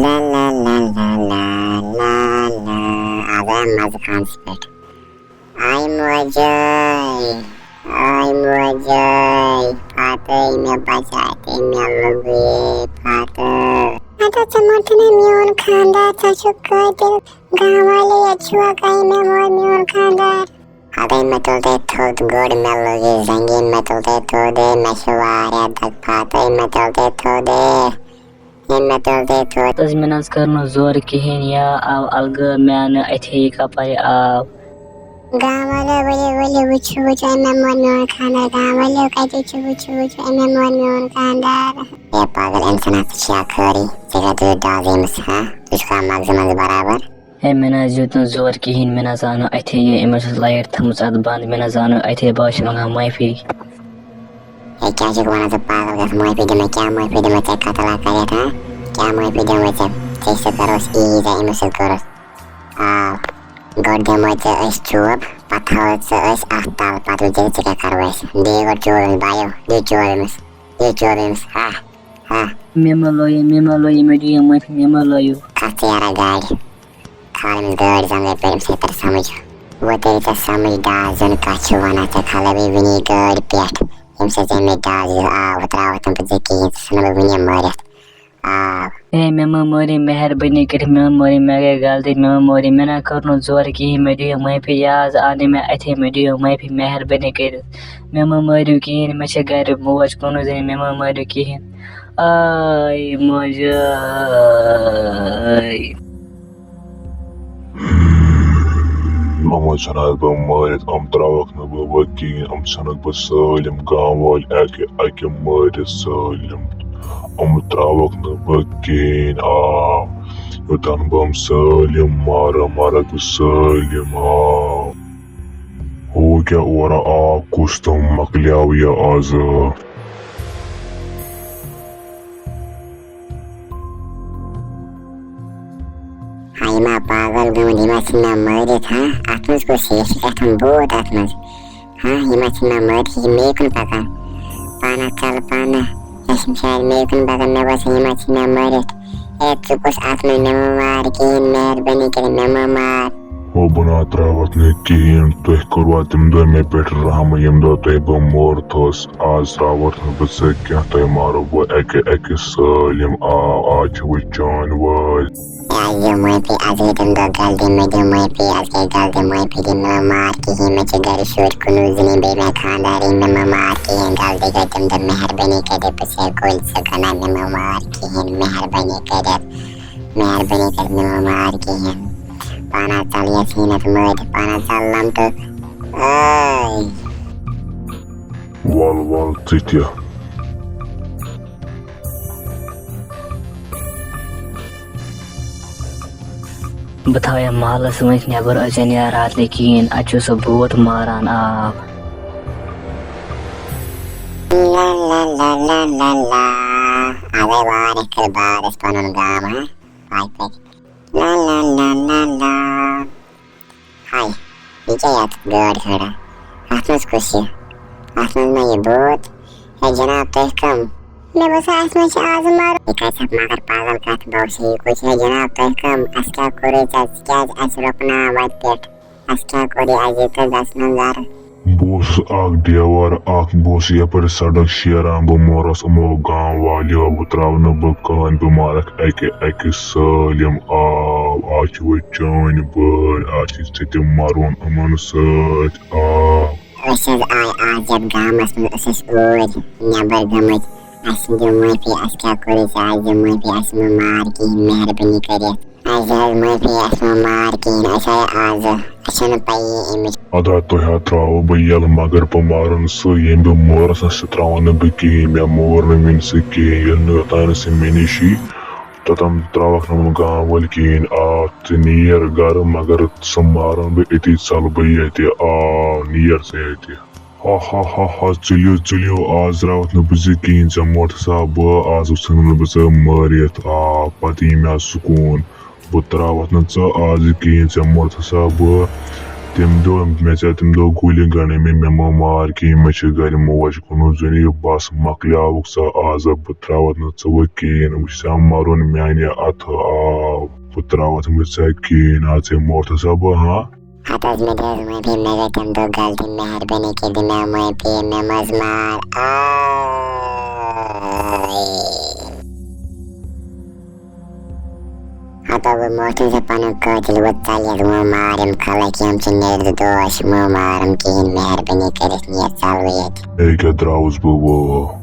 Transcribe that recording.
ला ला ला ला ला ला ला आजा मज खान स्पेट आई मुझे फाते में बचाते में लगे फाते आता चमटने म्यून खानदार सचुक कर दिल गाँव वाले अच्छुआ कहीं में मोर म्यून खानदार आते में तुलते थोद गोड में लगे जंगीन में तुलते थोदे में शुवारे तक फाते में तुलते थोदे तजमिनस करनो जोर कहें या आव अलग मैंने अथे कपाय आव गाँव वाले बोले वुचु एमे मोर म्यून खानदार गाँव वाले कहते वुचु एमे मोर म्यून खानदार ये पागल इंसान अच्छा खरी जगह तो दाजिम्स हाँ तुझका मगज़ बराबर है मैंने जुतन जोर कहें मैंने जानो अथे ये इमर्स लाइट थम्स अद बंद मैंने जानो अथे बाश मंगा माफी ये क्या जो वाला तो पागल का माफी दे मैं क्या माफी दे मैं चेक कतला करे था क्या माफी दे मैं चेक करो इज इमर्स करो God demot is chub, pathos is aftal patu jessica carwes. They got jordan bio, the jordans, ha. Memaloy, medium with memaloy. Katiara guide. Calm girls on the pimp setter samaj. What is a samaj does and catch one at a calabi vinegar pet. Him says a medaz without them pizzicky, son of William murder. A memory मेहरबानी कर memory मेरे गलती memory मैंने करनो जोर की मीडियो मैं पे याद आने में अथे मीडियो मैं पे मेहरबानी कर मेमोरी की मैं से घर मोज कोनो दिन मेमोरी की आई मजा Mama sanat ba marit am trawak na ba wakin am sanat ba salim gawal ake marit salim am trawak na bakin yutan bam salim mara ba salim ho kya wara kustam makliawiya aza हाय माँ पागल गमली मचना मरे था आत्मज को शेष कहता बहुत आत्मज हाँ ये मचना मर ही मेकन पका पाना चल पाना ऐसे शायद मेकन पका मैं बस ये मचना मरे एक चुकुस आत्मज नमो मार की मेहरबानी करे नमो मार हो बना trawat ne kihin tuh kurwatim do me better rahma yem do tay ba mortos az trawat ne basakya tay maro bo eke salim aaj wichan wal आज मैं पे आज ही तुम दो गलती में जो मैं पे आज के गलती मैं पे दिन में मार की ही मैं चगर शूट कुनूज़नी बे मैं खानदारी में मार की ही गलती का तुम दो मेहरबानी करे पसे कोई सगना में मार की ही मेहरबानी कर में मार की ही पाना चलिए सीनत मत पाना चलम तो wal titya बताया माल समझ नेबर अजन या रात लेकिन अच्छो से बहुत मारान आप ला ला ला ला ला ला आवे बार एक बार इस पनन गाम है हाय पे ला ला ला ला ला हाय नीचे याद गाड़ खड़ा आत्मज खुशी आत्मज में ये बहुत है जनाब तो कम मैं बस आत्मज से आज मारो एक ऐसा मगर पागल का तो बहुत ही कुछ है जनाब तो कम अस्का कोरे क्या रोपना वाइट पेट अस्का कोरे आज तो 10,000 bos ak dewar ak bos ya per sadak shiaran bo moros mo gan wali bu trawna bu kan bu marak eke salim aach wichan bur aach site maron aman sat Wesses jab gamas wesses oor never gamut asim jo moi pe aska kore aj moi pe asma maar ki meherbani kare aj moi pe asma maar ki asa az asana pai image ada to ha trawo bayal magar pamaran so yem bu moros as trawna biki me mor min se ke yelno tan se menishi tatam trawak nam ga walkin tnier gar magar samaran be eti sal bayati nier se eti ha chilio az rawat na bizikin jamot sa ba az usan na bisa mariat pati me sukun bu trawat na sa az kin jamot sa ba Temi dो गुली गने में मो मार की much गर मोज कुन जुनी बस मकलियावुक सा आज बत्रावत न च कीन उसा मारुन म्याने अथ बत्रावत मुझसे कीन आज मोर्थ सब हाँ हतज में भी मेरे तुम दो गलती मेहरबानी की दिना मैं भी मैं मजमार Hata bu morteze panu katil wattaliyat mumarim kalakyam çinlerdi doğaş mumarim kihin meherbeni keres niyet salviyet. Ey que draus bubo